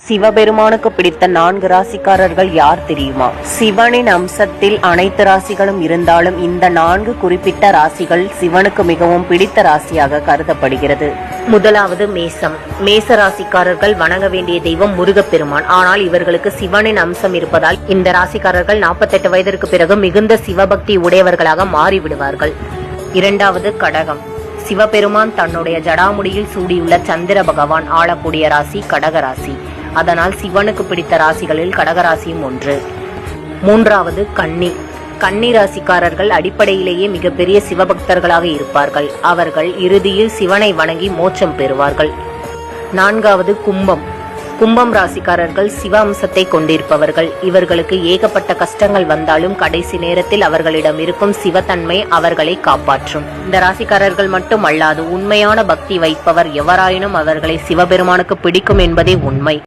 சிவபெருமானுக்கு பிடித்த 4 ராசிக்காரர்கள் யார் தெரியுமா? சிவனின் அம்சத்தில் அனைத்து ராசிகளும் இருந்தாலும் இந்த 4 குறிப்பிட்ட ராசிகள் சிவனுக்கு மிகவும் பிடித்த ராசியாக கருதப்படுகிறது. முதலாவது மேசம். மேச ராசிக்காரர்கள் வணங்க வேண்டிய தெய்வம் முருகப்பெருமான். ஆனால் இவர்களுக்கு சிவனின் அம்சம் இருப்பதால் இந்த ராசிக்காரர்கள் 48 வயதிற்கு பிறகு மிகுந்த சிவபக்தி உடையவர்களாக மாறிவிடுவார்கள். இரண்டாவது கடகம். சிவபெருமான் தன்னுடைய ஜடாமுடியில் சூடியுள்ள சந்திர பகவான் ஆளக்கூடிய ராசி கடகராசி. அதனால் சிவனுக்கு பிடித்த ராசிகளில் கடகராசியும் ஒன்று. மூன்றாவது கன்னி. கன்னி ராசிக்காரர்கள் அடிப்படையிலேயே மிகப்பெரிய சிவபக்தர்களாக இருப்பார்கள். அவர்கள் இறுதியில் சிவனை வணங்கி மோட்சம் பெறுவார்கள். நான்காவது கும்பம். கும்பம் ராசிக்காரர்கள் சிவ அம்சத்தை கொண்டிருப்பவர்கள். இவர்களுக்கு ஏகப்பட்ட கஷ்டங்கள் வந்தாலும் கடைசி நேரத்தில் அவர்களிடம் இருக்கும் சிவத்தன்மை அவர்களை காப்பாற்றும். இந்த ராசிக்காரர்கள் மட்டும் அல்லாது உண்மையான பக்தி வைப்பவர் எவராயினும் அவர்களை சிவபெருமானுக்கு பிடிக்கும் என்பதே உண்மை.